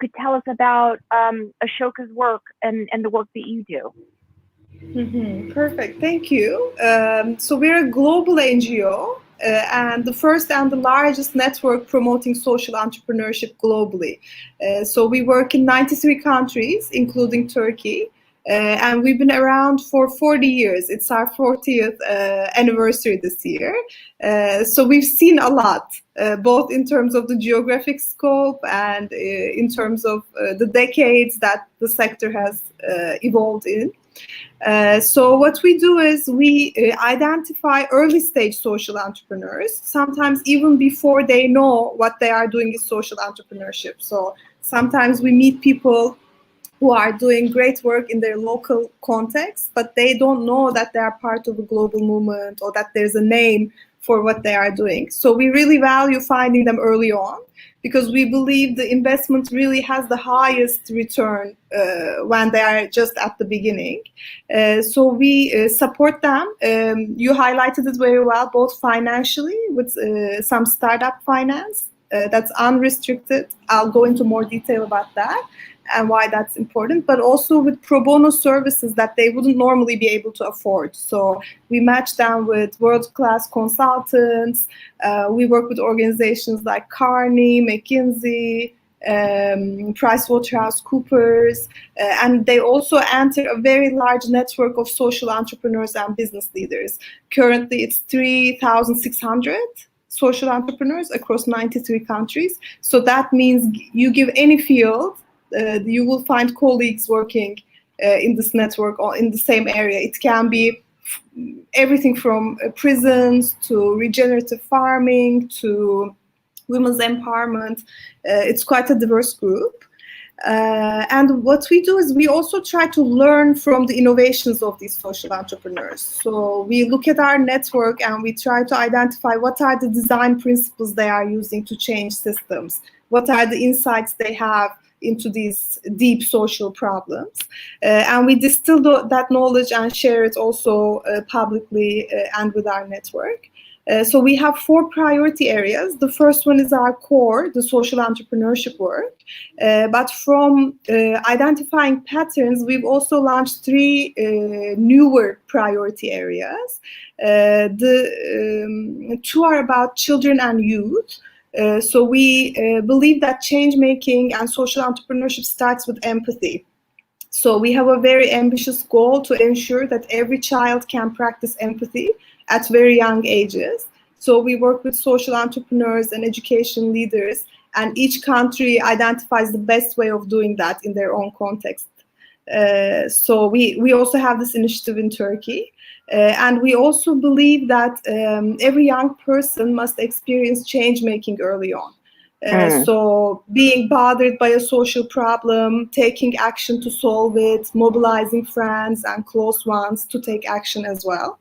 could tell us about Ashoka's work and the work that you do. Perfect, thank you. So we're a global NGO and the first and the largest network promoting social entrepreneurship globally. So we work in 93 countries, including Turkey. And we've been around for 40 years. It's our 40th anniversary this year. So we've seen a lot, both in terms of the geographic scope and in terms of the decades that the sector has evolved in. So what we do is we identify early stage social entrepreneurs, sometimes even before they know what they are doing is social entrepreneurship. So sometimes we meet people who are doing great work in their local context, but they don't know that they are part of a global movement or that there's a name for what they are doing. So we really value finding them early on because we believe the investment really has the highest return when they are just at the beginning. So we support them. You highlighted it very well, both financially with some startup finance that's unrestricted. I'll go into more detail about that and why that's important, but also with pro bono services that they wouldn't normally be able to afford. So we match them with world-class consultants. We work with organizations like Carney, McKinsey, PricewaterhouseCoopers, and they also enter a very large network of social entrepreneurs and business leaders. Currently, it's 3,600 social entrepreneurs across 93 countries. So that means you give any field, you will find colleagues working in this network or in the same area. It can be everything from prisons to regenerative farming to women's empowerment. It's quite a diverse group. And what we do is we also try to learn from the innovations of these social entrepreneurs. So we look at our network and we try to identify what are the design principles they are using to change systems, what are the insights they have into these deep social problems. And we distill that knowledge and share it also publicly and with our network. So we have 4 priority areas. The first one is our core, the social entrepreneurship work. But from identifying patterns, we've also launched 3 newer priority areas. The 2 are about children and youth. So we believe that change making and social entrepreneurship starts with empathy. So we have a very ambitious goal to ensure that every child can practice empathy at very young ages. So we work with social entrepreneurs and education leaders, and each country identifies the best way of doing that in their own context. So we also have this initiative in Turkey. And we also believe that every young person must experience change making early on. So being bothered by a social problem, taking action to solve it, mobilizing friends and close ones to take action as well.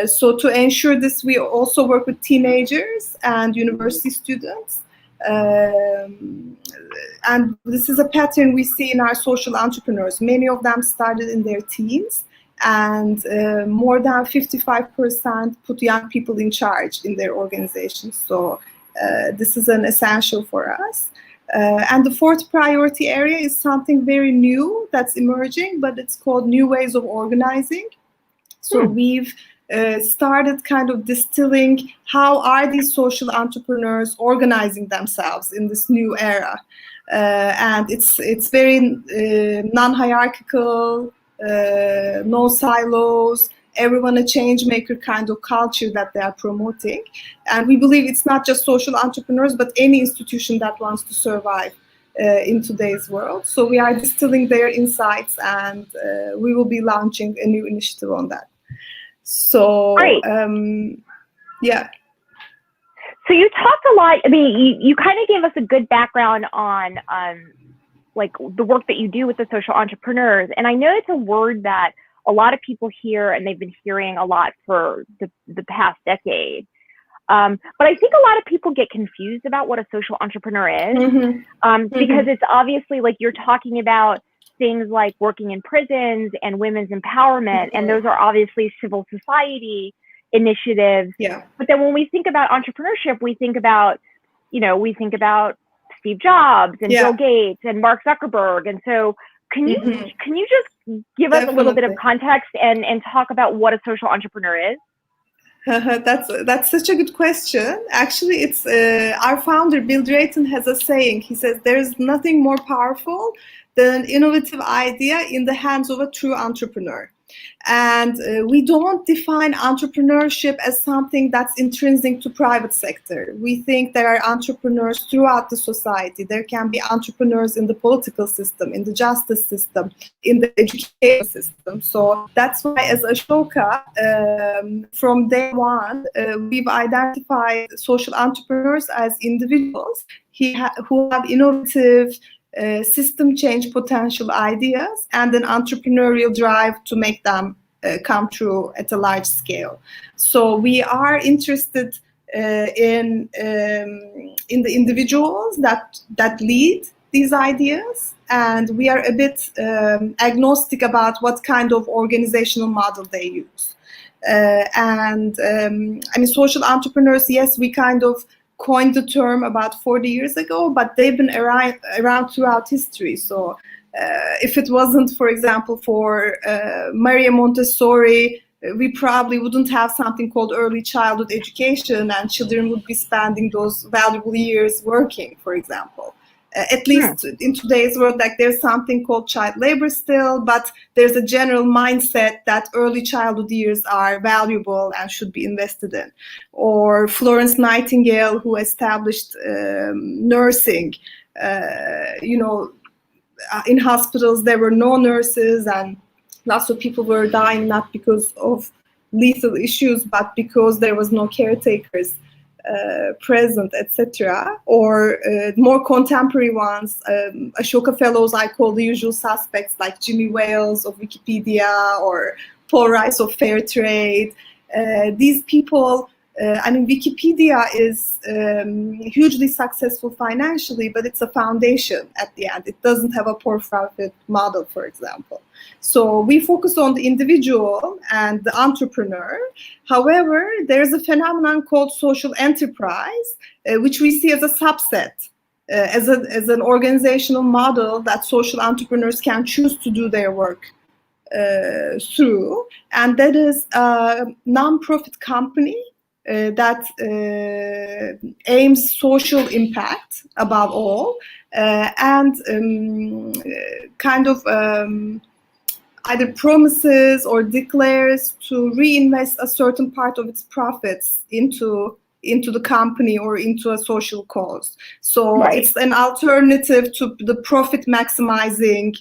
So to ensure this, we also work with teenagers and university students. And this is a pattern we see in our social entrepreneurs. Many of them started in their teens, and more than 55% put young people in charge in their organizations. So this is an essential for us. And the 4th priority area is something very new that's emerging, but it's called new ways of organizing. So we've started kind of distilling how are these social entrepreneurs organizing themselves in this new era. And it's very non-hierarchical, no silos, everyone a change maker kind of culture that they are promoting. And we believe it's not just social entrepreneurs, but any institution that wants to survive in today's world. So we are distilling their insights, and we will be launching a new initiative on that. So, yeah. So you talked a lot, I mean, you kind of gave us a good background on like the work that you do with the social entrepreneurs. And I know it's a word that a lot of people hear, and they've been hearing a lot for the past decade. But I think a lot of people get confused about what a social entrepreneur is, because it's obviously like you're talking about things like working in prisons and women's empowerment, and those are obviously civil society initiatives. Yeah. But then when we think about entrepreneurship, we think about Steve Jobs and Yeah. Bill Gates and Mark Zuckerberg. And so can you just give us a little bit of context and talk about what a social entrepreneur is? That's such a good question. Actually, it's our founder Bill Drayton has a saying. He says there is nothing more powerful than an innovative idea in the hands of a true entrepreneur. And we don't define entrepreneurship as something that's intrinsic to private sector. We think there are entrepreneurs throughout the society. There can be entrepreneurs in the political system, in the justice system, in the education system. So that's why as Ashoka, from day one, we've identified social entrepreneurs as individuals who have innovative system change potential ideas and an entrepreneurial drive to make them come true at a large scale. So we are interested in the individuals that lead these ideas, and we are a bit agnostic about what kind of organizational model they use. I mean, social entrepreneurs, yes, we kind of coined the term about 40 years ago, but they've been around throughout history. So if it wasn't, for example, for Maria Montessori, we probably wouldn't have something called early childhood education, and children would be spending those valuable years working, for example. At least in today's world, like there's something called child labor still, but there's a general mindset that early childhood years are valuable and should be invested in. Or Florence Nightingale, who established nursing. In hospitals, there were no nurses, and lots of people were dying not because of lethal issues, but because there was no caretakers present, etc. Or more contemporary ones, Ashoka Fellows I call the usual suspects, like Jimmy Wales of Wikipedia or Paul Rice of Fair Trade. These people, I mean, Wikipedia is hugely successful financially, but it's a foundation at the end. It doesn't have a for-profit model, for example. So we focus on the individual and the entrepreneur. However, there's a phenomenon called social enterprise, which we see as a subset, as an organizational model that social entrepreneurs can choose to do their work through. And that is a non-profit company that aims social impact above all, and kind of either promises or declares to reinvest a certain part of its profits into the company or into a social cause. So it's an alternative to the profit maximizing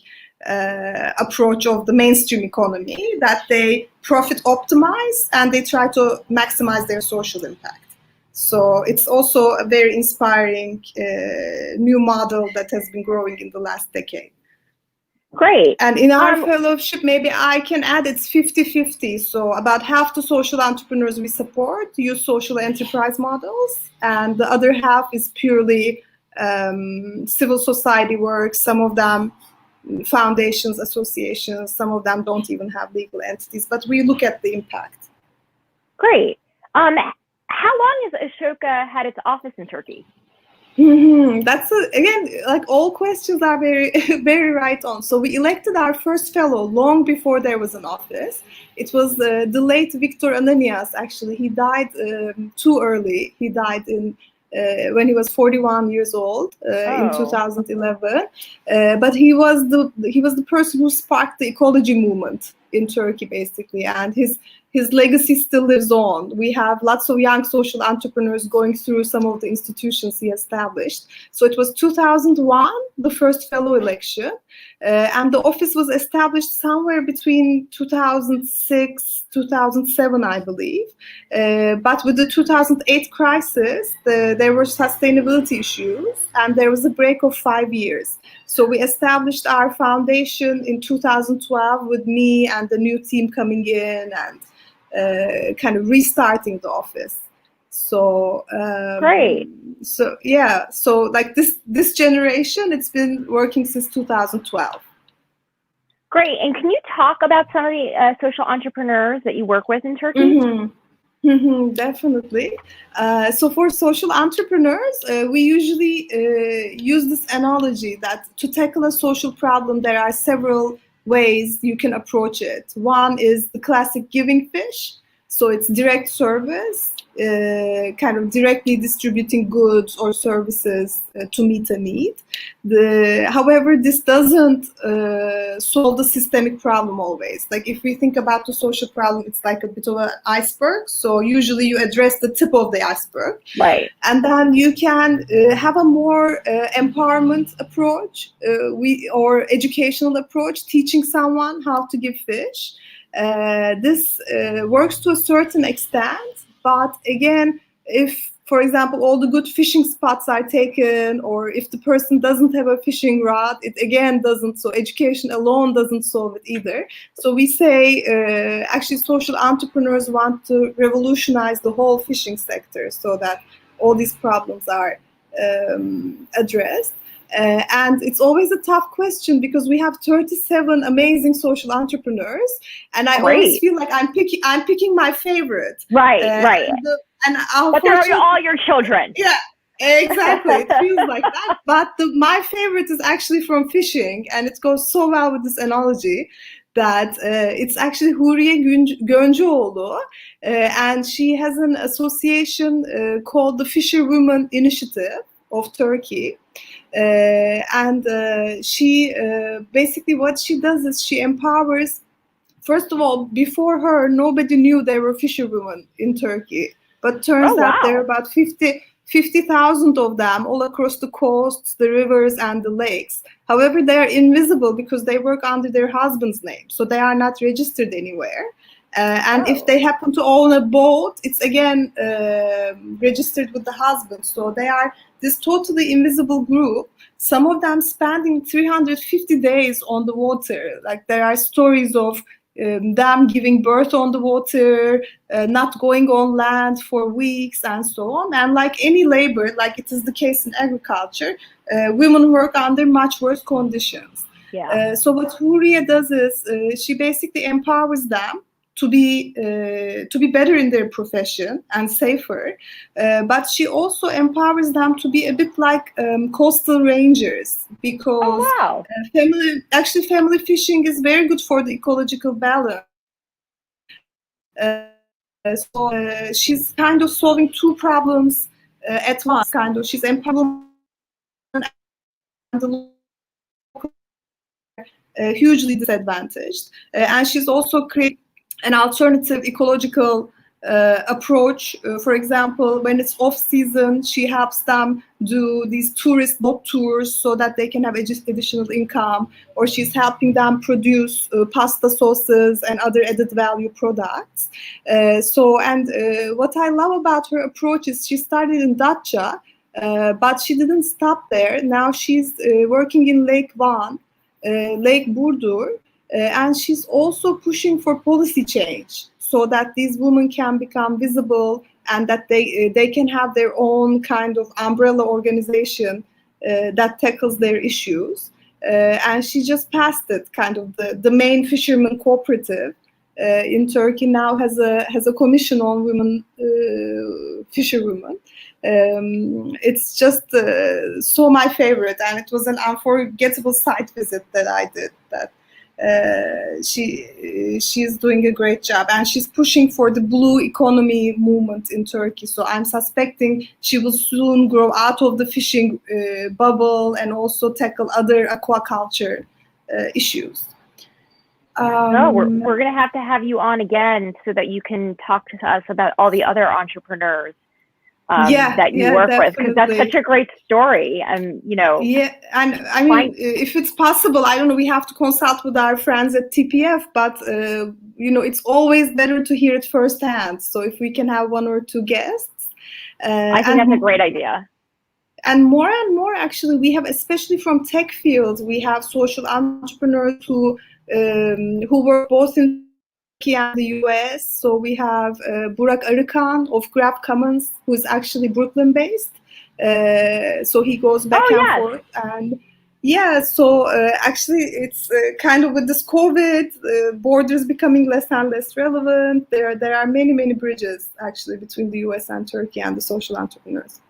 approach of the mainstream economy, that they profit optimize and they try to maximize their social impact. So it's also a very inspiring new model that has been growing in the last decade. Great. And in our fellowship, maybe I can add, it's 50-50. So about half the social entrepreneurs we support use social enterprise models, and the other half is purely civil society work. Some of them foundations, associations, some of them don't even have legal entities, but we look at the impact. Great. How long has Ashoka had its office in Turkey? That's again, like all questions are very, very right on. So we elected our first fellow long before there was an office. It was the late Victor Ananias. Actually, he died too early. He died when he was 41 years old in 2011. But he was the person who sparked the ecology movement in Turkey, basically, and his legacy still lives on. We have lots of young social entrepreneurs going through some of the institutions he established. So it was 2001, the first fellow election, and the office was established somewhere between 2006, 2007, I believe. But with the 2008 crisis, there were sustainability issues, and there was a break of 5 years. So we established our foundation in 2012 with me and the new team coming in and kind of restarting the office. So great. So yeah, so like this generation, it's been working since 2012. Great. And can you talk about some of the social entrepreneurs that you work with in Turkey? Definitely. So for social entrepreneurs, we usually use this analogy that to tackle a social problem, there are several ways you can approach it. One is the classic giving fish. So it's direct service, kind of directly distributing goods or services to meet a need. However, this doesn't solve the systemic problem always. Like if we think about the social problem, it's like a bit of an iceberg. So usually you address the tip of the iceberg. Right. And then you can have a more empowerment approach or educational approach, teaching someone how to give fish. This works to a certain extent, but again, if, for example, all the good fishing spots are taken, or if the person doesn't have a fishing rod, it again doesn't, so education alone doesn't solve it either. So we say, actually, social entrepreneurs want to revolutionize the whole fishing sector so that all these problems are addressed. And it's always a tough question because we have 37 amazing social entrepreneurs, and I always feel like I'm picking my favorite. Right. And but they're all your children. Yeah, exactly. It feels like that. But my favorite is actually from fishing, and it goes so well with this analogy that it's actually Huriye Gönceoğlu, and she has an association called the Fisherwomen Initiative of Turkey. And she basically what she does is she empowers. First of all, before her, nobody knew there were fisherwomen in Turkey, but turns out there are about 50,000 of them all across the coasts, the rivers, and the lakes. However, they are invisible because they work under their husband's name, so they are not registered anywhere. And if they happen to own a boat, it's again registered with the husband. So they are this totally invisible group, some of them spending 350 days on the water. Like there are stories of them giving birth on the water, not going on land for weeks, and so on. And like any labor, like it is the case in agriculture, women work under much worse conditions. Yeah. So what Huriye does is she basically empowers them to be better in their profession and safer, but she also empowers them to be a bit like coastal rangers, because family fishing is very good for the ecological balance. So she's kind of solving two problems at once. Kind of, she's empowering the hugely disadvantaged, and she's also creating an alternative ecological approach. For example, when it's off season, she helps them do these tourist boat tours so that they can have additional income, or she's helping them produce pasta sauces and other added value products. What I love about her approach is she started in Datça, but she didn't stop there. Now she's working in Lake Van, Lake Burdur, and she's also pushing for policy change so that these women can become visible and that they can have their own kind of umbrella organization that tackles their issues. And she just passed it. Kind of the main fishermen cooperative in Turkey now has a commission on women fisherwomen. It's just so my favorite, and it was an unforgettable site visit that I did. That she's doing a great job, and she's pushing for the blue economy movement in Turkey. So I'm suspecting she will soon grow out of the fishing bubble and also tackle other aquaculture issues. No, we're going to have you on again so that you can talk to us about all the other entrepreneurs that you work with, because that's such a great story. And and I mean, if it's possible, I don't know, we have to consult with our friends at TPF, but it's always better to hear it firsthand. So if we can have one or two guests, I think that's a great idea. And more actually, we have, especially from tech fields, we have social entrepreneurs who work both in Turkey and the US. So we have Burak Arıkan of Grab Commons, who is actually Brooklyn based. So he goes back and forth. And Yeah, so actually, it's kind of with this COVID, borders becoming less and less relevant. There are many bridges actually between the U.S. and Turkey and the social entrepreneurs.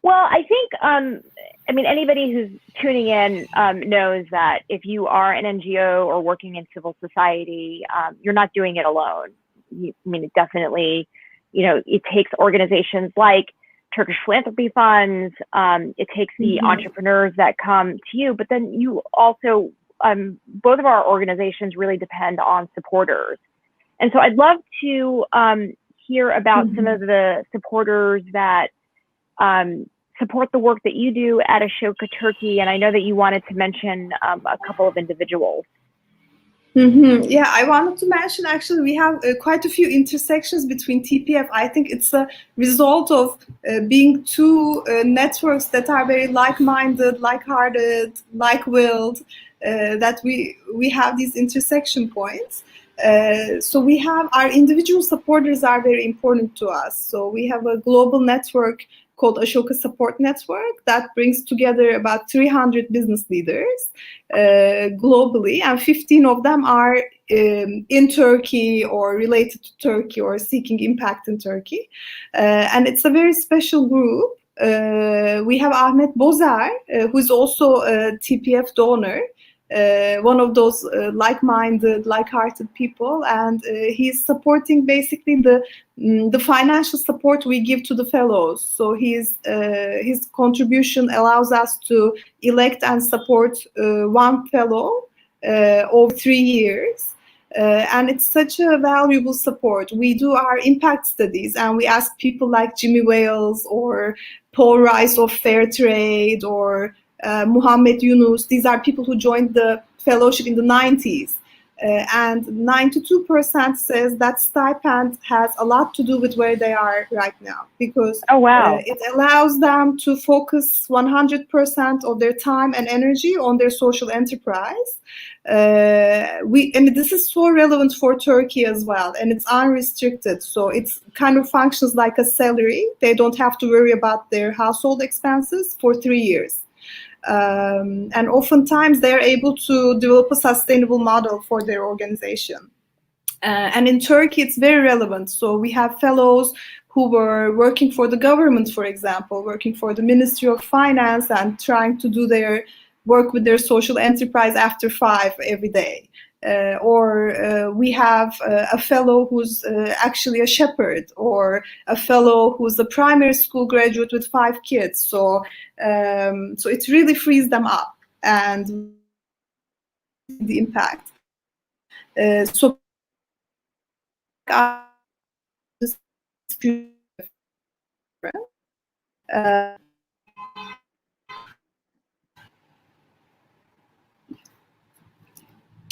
Well, I think, I mean, anybody who's tuning in knows that if you are an NGO or working in civil society, you're not doing it alone. I mean, it definitely, it takes organizations like Turkish philanthropy funds. It takes the entrepreneurs that come to you, but then you also, both of our organizations really depend on supporters. And so I'd love to hear about some of the supporters that support the work that you do at Ashoka Turkey. And I know that you wanted to mention a couple of individuals. Yeah, I wanted to mention actually we have quite a few intersections between TPF. I think it's a result of being two networks that are very like-minded, like-hearted, like-willed, that we have these intersection points. So we have our individual supporters are very important to us. So we have a global network called Ashoka Support Network that brings together about 300 business leaders globally, and 15 of them are in Turkey or related to Turkey or seeking impact in Turkey. And it's a very special group. We have Ahmet Bozer, who is also a TPF donor. One of those like-minded, like-hearted people, and he's supporting basically the financial support we give to the fellows. So his contribution allows us to elect and support one fellow over 3 years. And it's such a valuable support. We do our impact studies and we ask people like Jimmy Wales or Paul Rice of Fair Trade or Muhammad Yunus. These are people who joined the fellowship in the 90s. And 92% says that stipend has a lot to do with where they are right now, because it allows them to focus 100% of their time and energy on their social enterprise. And this is so relevant for Turkey as well, and it's unrestricted, so it's kind of functions like a salary. They don't have to worry about their household expenses for 3 years. And oftentimes they're able to develop a sustainable model for their organization. And in Turkey, it's very relevant. So we have fellows who were working for the government, for example, working for the Ministry of Finance and trying to do their work with their social enterprise after 5 every day. Or we have a fellow who's actually a shepherd, or a fellow who's a primary school graduate with 5 kids. So it really frees them up and the impact. So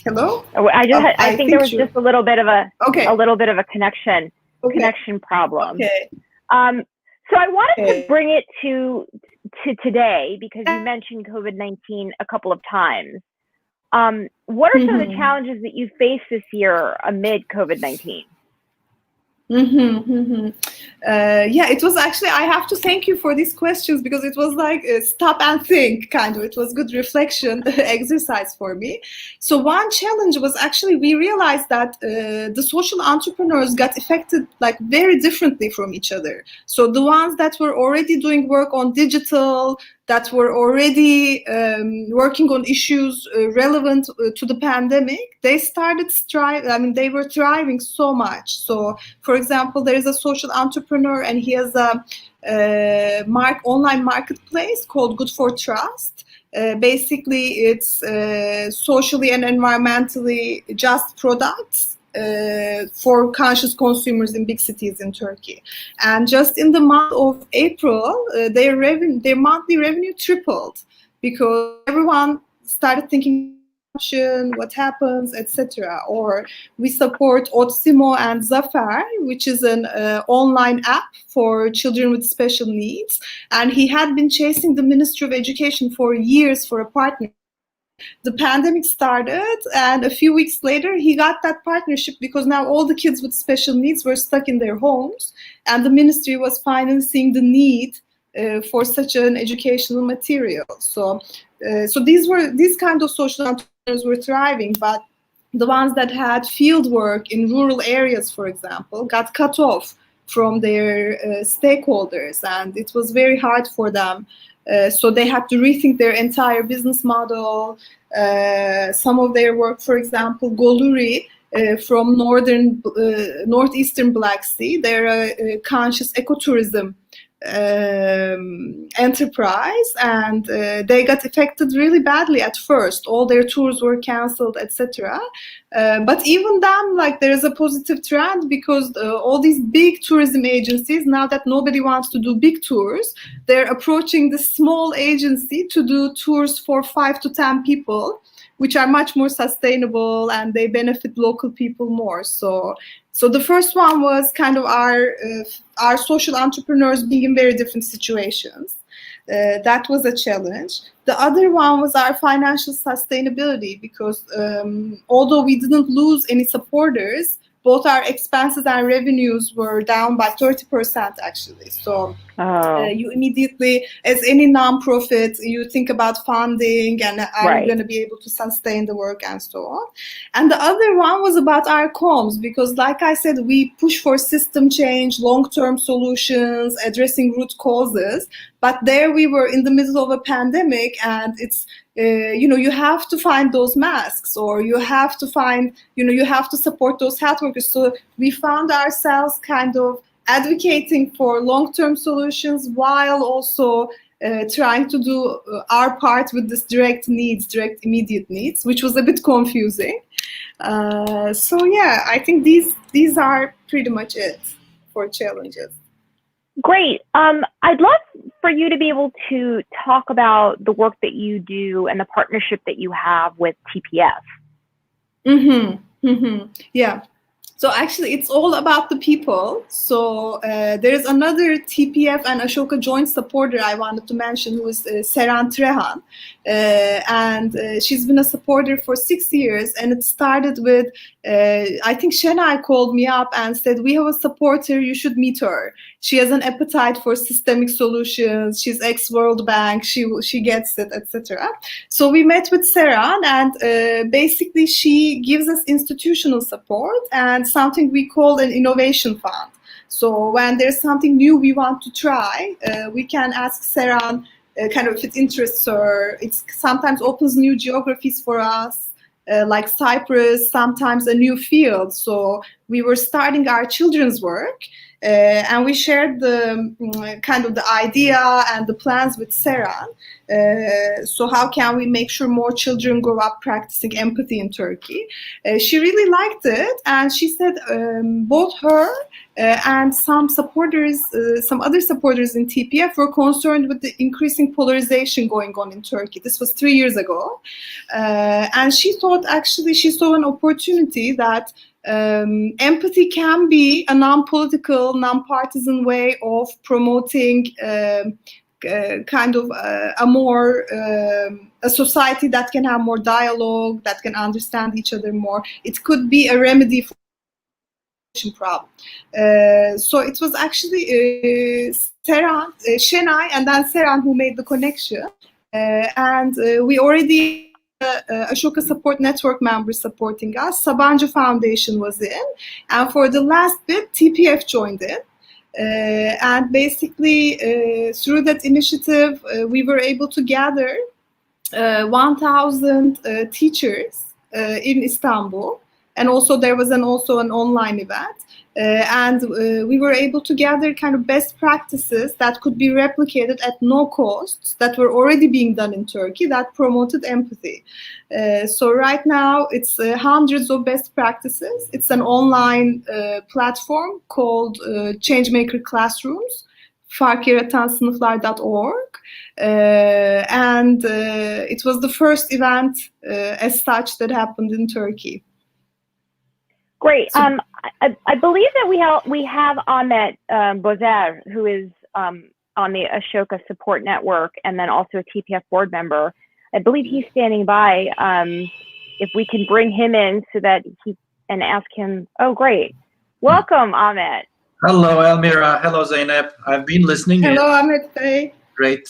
hello? I think there was just a little bit of a connection problem. Okay. So I wanted to bring it to today, because you mentioned COVID-19 a couple of times. What are some of the challenges that you face this year amid COVID-19? Yeah, it was actually, I have to thank you for these questions, because it was like stop and think kind of. It was good reflection exercise for me. So one challenge was actually we realized that the social entrepreneurs got affected like very differently from each other. So the ones that were already doing work on digital, that were already working on issues relevant to the pandemic, they started they were thriving so much. So, for example, there is a social entrepreneur and he has a online marketplace called Good for Trust. Basically, it's socially and environmentally just products for conscious consumers in big cities in Turkey. And just in the month of April, their monthly revenue tripled, because everyone started thinking what happens, etc. Or we support Otsimo and Zafer, which is an online app for children with special needs, and he had been chasing the Ministry of Education for years for a partner. The pandemic started, and a few weeks later he got that partnership, because now all the kids with special needs were stuck in their homes, and the ministry was finally seeing the need for such an educational material. So these kind of social entrepreneurs were thriving, but the ones that had field work in rural areas, for example, got cut off from their stakeholders, and it was very hard for them. So they had to rethink their entire business model. Some of their work, for example, Goluri, from northeastern Black Sea, they're a conscious ecotourism enterprise, and they got affected really badly at first. All their tours were canceled, etc. But even then, like, there is a positive trend, because all these big tourism agencies, now that nobody wants to do big tours, they're approaching the small agency to do tours for 5 to 10 people, which are much more sustainable, and they benefit local people more. So the first one was kind of our social entrepreneurs being in very different situations. That was a challenge. The other one was our financial sustainability, because although we didn't lose any supporters, both our expenses and revenues were down by 30%, actually. So you immediately, as any nonprofit, you think about funding and are you going to be able to sustain the work and so on. And the other one was about our comms, because like I said, we push for system change, long-term solutions, addressing root causes. But there we were in the middle of a pandemic, and it's, you have to find those masks, or you have to find, you have to support those health workers. So we found ourselves kind of advocating for long-term solutions while also trying to do our part with this direct immediate needs, which was a bit confusing. So yeah, I think these are pretty much it for challenges. Great. I'd love for you to be able to talk about the work that you do and the partnership that you have with TPF. Yeah. So actually, it's all about the people. So there's another TPF and Ashoka joint supporter I wanted to mention, who is Saran Trahan. And she's been a supporter for 6 years. And it started with, I think Shenai called me up and said, we have a supporter, you should meet her. She has an appetite for systemic solutions. She's ex-World Bank. She gets it, etc. So we met with Saran, and basically she gives us institutional support and something we call an innovation fund. So when there's something new we want to try, we can ask Saran kind of if it interests her. It sometimes opens new geographies for us, like Cyprus, sometimes a new field. So we were starting our children's work, and we shared the kind of the idea and the plans with Saran. So how can we make sure more children grow up practicing empathy in Turkey? She really liked it, and she said both her and some supporters, some other supporters in TPF were concerned with the increasing polarization going on in Turkey. This was 3 years ago. And she thought, actually, she saw an opportunity that empathy can be a non-political, non-partisan way of promoting kind of a more a society that can have more dialogue, that can understand each other more. It could be a remedy for the problem. So it was actually Saran, Shenai, and then Saran who made the connection. And we already Ashoka Support Network members supporting us. Sabancı Foundation was in, and for the last bit, TPF joined in. And basically, through that initiative, we were able to gather 1,000 teachers in Istanbul, and also there was an online event. And we were able to gather kind of best practices that could be replicated at no cost, that were already being done in Turkey, that promoted empathy. So right now it's hundreds of best practices. It's an online platform called Changemaker Classrooms, farkyaratansınıflar.org. And it was the first event as such that happened in Turkey. Great. I believe that we have Ahmet Bozer, who is on the Ashoka Support Network and then also a TPF board member. I believe he's standing by. If we can bring him in so that he and ask him. Oh, great! Welcome, Ahmet. Hello, Elmira. Hello, Zainab. I've been listening in. Hello, Ahmet Bey. Great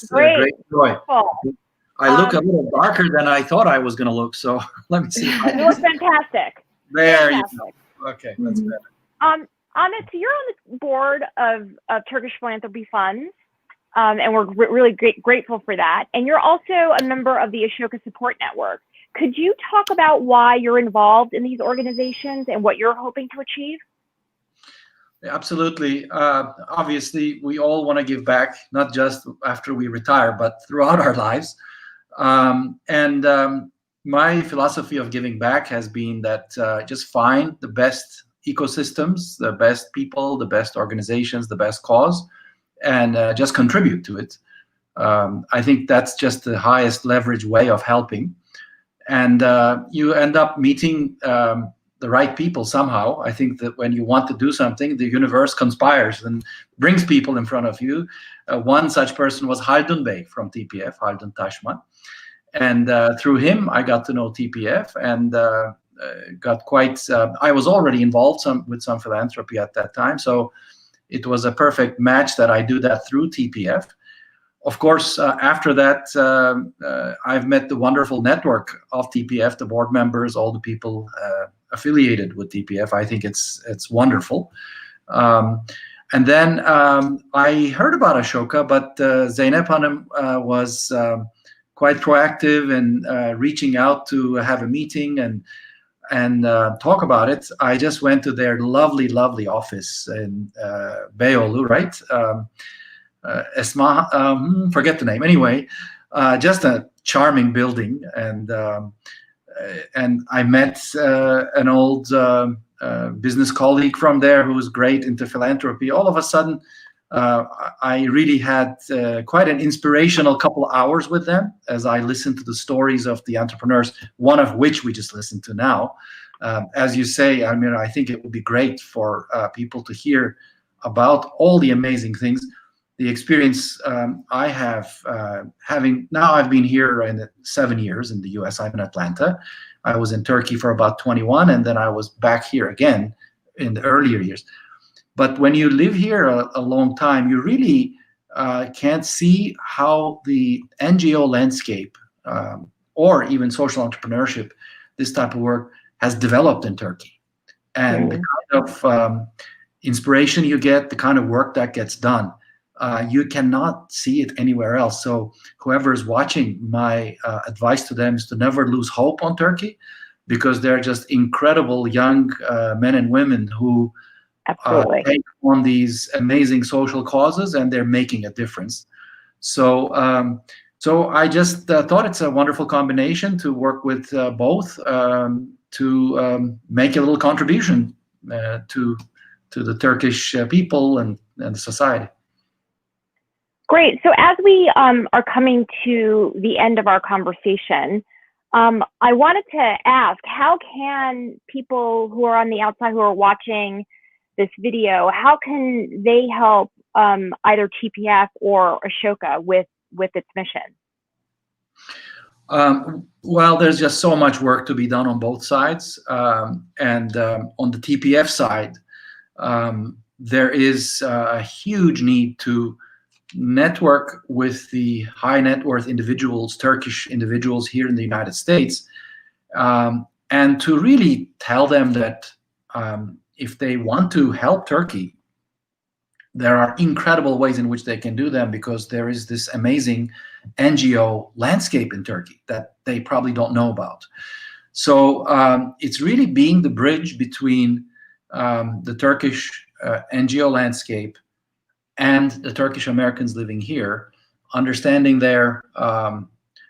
joy. I look a little darker than I thought I was going to look, so let me see. You look fantastic. There fantastic. you go. Okay, that's better. Ahmet, so you're on the board of Turkish Philanthropy Funds, and we're really grateful for that. And you're also a member of the Ashoka Support Network. Could you talk about why you're involved in these organizations and what you're hoping to achieve? Absolutely. Obviously, we all want to give back, not just after we retire, but throughout our lives. My philosophy of giving back has been that just find the best ecosystems, the best people, the best organizations, the best cause, and just contribute to it. I think that's just the highest leverage way of helping. And you end up meeting the right people somehow. I think that when you want to do something, the universe conspires and brings people in front of you. One such person was Haldun Bey from TPF, Haldun Taşman. And through him, I got to know TPF and got quite, I was already involved with some philanthropy at that time. So it was a perfect match that I do that through TPF. Of course, after that, I've met the wonderful network of TPF, the board members, all the people affiliated with TPF. I think it's wonderful. And then I heard about Ashoka, but Zeynep Hanım was quite proactive in reaching out to have a meeting and talk about it. I just went to their lovely, lovely office in Beyoğlu, right? Esma, forget the name. Anyway, just a charming building, and I met an old business colleague from there who was great into philanthropy. All of a sudden, I really had quite an inspirational couple of hours with them as I listened to the stories of the entrepreneurs, one of which we just listened to now. As you say, I mean, I think it would be great for people to hear about all the amazing things. The experience I have, I've been here in 7 years in the US. I'm in Atlanta. I was in Turkey for about 21, and then I was back here again in the earlier years. But when you live here a long time, you really can't see how the NGO landscape or even social entrepreneurship, this type of work, has developed in Turkey. And the kind of inspiration you get, the kind of work that gets done, you cannot see it anywhere else. So whoever is watching, my advice to them is to never lose hope on Turkey, because they're just incredible young men and women who take on these amazing social causes, and they're making a difference. So I just thought it's a wonderful combination to work with both to make a little contribution to the Turkish people and the society. Great. So as we are coming to the end of our conversation, I wanted to ask, how can people who are on the outside, who are watching this video, how can they help either TPF or Ashoka with its mission? Well, there's just so much work to be done on both sides. And on the TPF side, there is a huge need to network with the high net worth individuals, Turkish individuals here in the United States, and to really tell them that if they want to help Turkey, there are incredible ways in which they can do them, because there is this amazing NGO landscape in Turkey that they probably don't know about. So it's really being the bridge between the Turkish NGO landscape and the Turkish Americans living here, understanding their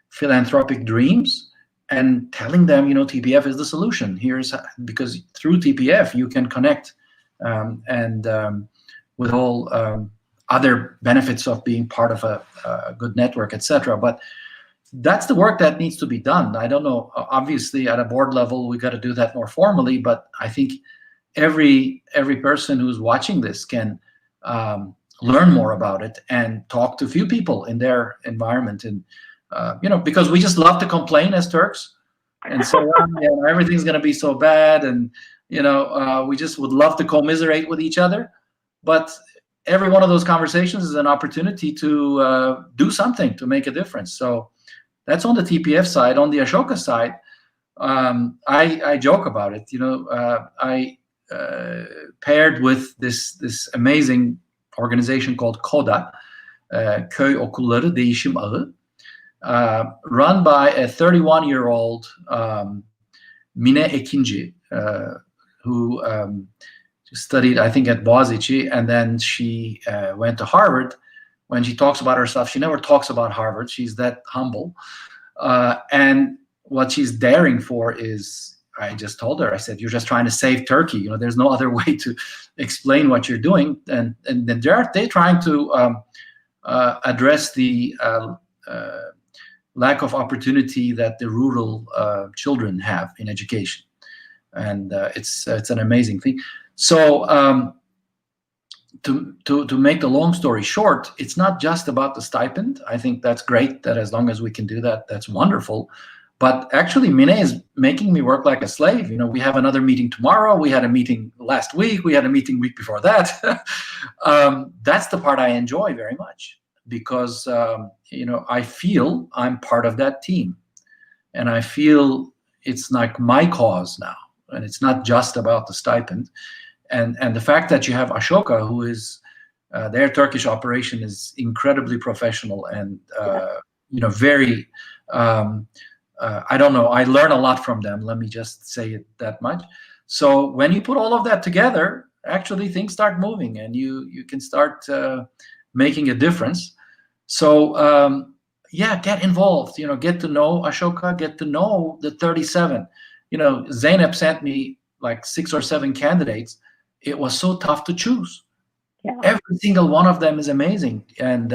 philanthropic dreams and telling them, you know, TPF is the solution. Because through TPF you can connect and with all other benefits of being part of a good network, etc. But that's the work that needs to be done. I don't know, obviously at a board level we got to do that more formally, but I think every person who's watching this can learn more about it and talk to a few people in their environment. And you know, because we just love to complain as Turks and say, everything's going to be so bad, and you know, we just would love to commiserate with each other. but every one of those conversations is an opportunity to do something to make a difference. So that's on the TPF side. On the Ashoka side, I joke about it. I paired with this amazing organization called KODA, Köy Okulları Değişim Ağı, run by a 31-year-old Mine Ekinci, who studied, I think, at Boğaziçi, and then she went to Harvard. When she talks about herself, she never talks about Harvard. She's that humble. And what she's daring for is, I just told her, I said, you're just trying to save Turkey. There's no other way to explain what you're doing. And they're trying to address the lack of opportunity that the rural children have in education. And it's an amazing thing. So to make the long story short, it's not just about the stipend. I think that's great, that as long as we can do that, that's wonderful. But actually, Mine is making me work like a slave. We have another meeting tomorrow. We had a meeting last week. We had a meeting week before that. That's the part I enjoy very much, because I feel I'm part of that team, and I feel it's like my cause now, and it's not just about the stipend. And the fact that you have Ashoka, who is their Turkish operation is incredibly professional and very. I don't know. I learn a lot from them. Let me just say it that much. So when you put all of that together, actually things start moving, and you can start making a difference. So get involved. Get to know Ashoka. Get to know the 37. Zeynep sent me like 6 or 7 candidates. It was so tough to choose. Yeah. Every single one of them is amazing, and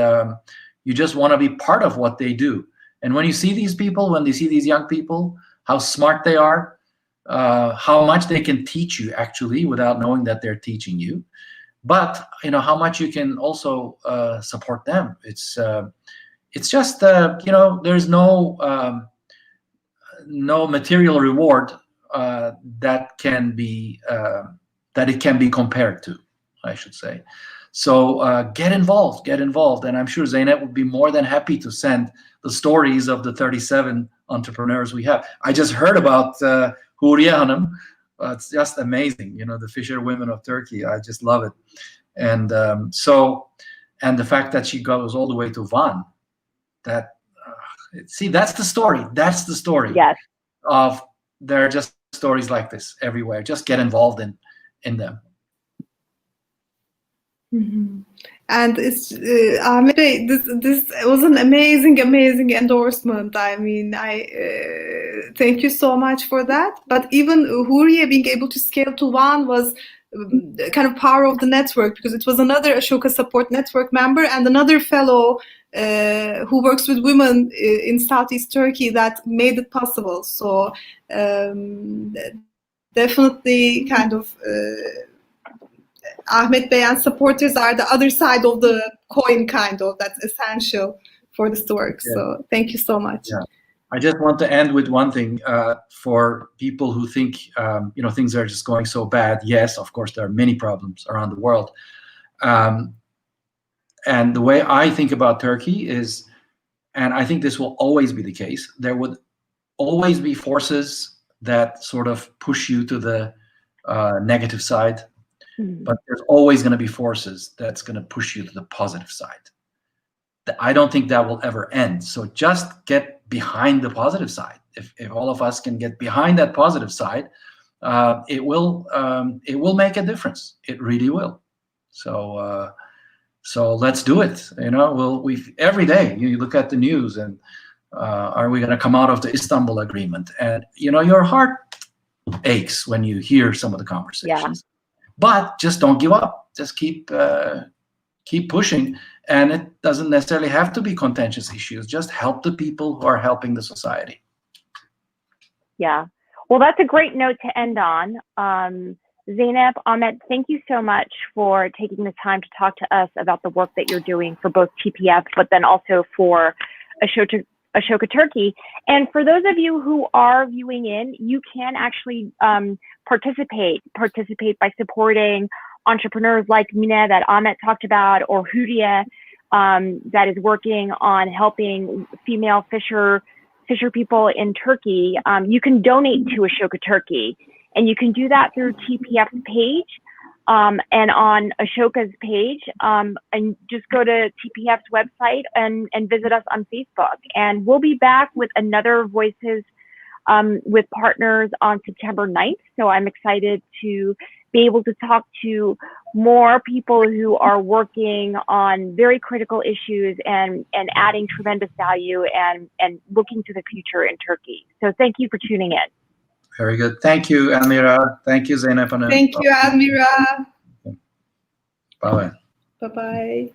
you just want to be part of what they do. And when you see these people, when they see these young people, how smart they are, how much they can teach you actually without knowing that they're teaching you, but how much you can also support them. It's just there's no material reward that it can be compared to, I should say. So get involved, and I'm sure Zeynep would be more than happy to send the stories of the 37 entrepreneurs we have. I just heard about Huriye Hanım. It's just amazing, the Fisher Women of Turkey. I just love it. And and the fact that she goes all the way to Van, that's the story. That's the story. Yes. There are just stories like this everywhere. Just get involved in them. Mm-hmm. And it's Ahmet Bey, this was an amazing endorsement. I mean, I thank you so much for that. But even Huriye being able to scale to Van was kind of power of the network, because it was another Ashoka Support Network member and another fellow who works with women in Southeast Turkey that made it possible. So definitely kind of Ahmet Bey and supporters are the other side of the coin, kind of, that's essential for this to work. Yeah. So thank you so much. Yeah. I just want to end with one thing for people who think things are just going so bad. Yes, of course, there are many problems around the world. And the way I think about Turkey is, and I think this will always be the case, there would always be forces that sort of push you to the negative side. But there's always going to be forces that's going to push you to the positive side. I don't think that will ever end. So just get behind the positive side. If all of us can get behind that positive side, it will make a difference. It really will. So let's do it. We every day you look at the news and are we going to come out of the Istanbul Agreement? And your heart aches when you hear some of the conversations. Yeah. But just don't give up. Just keep pushing, and it doesn't necessarily have to be contentious issues. Just help the people who are helping the society. Yeah. Well, that's a great note to end on. Zeynep, Ahmet, thank you so much for taking the time to talk to us about the work that you're doing for both TPF, but then also for Ashoka Turkey. And for those of you who are viewing in, you can actually participate by supporting entrepreneurs like Mine that Ahmet talked about, or Huriye, that is working on helping female fisher people in Turkey, you can donate to Ashoka Turkey. And you can do that through TPF's page and on Ashoka's page. And just go to TPF's website and visit us on Facebook. And we'll be back with another Voices with partners on September 9th. So I'm excited to be able to talk to more people who are working on very critical issues and adding tremendous value and looking to the future in Turkey. So thank you for tuning in. Very good. Thank you, Almira. Thank you, Zeynep. Thank you, Almira. Bye-bye. Bye-bye.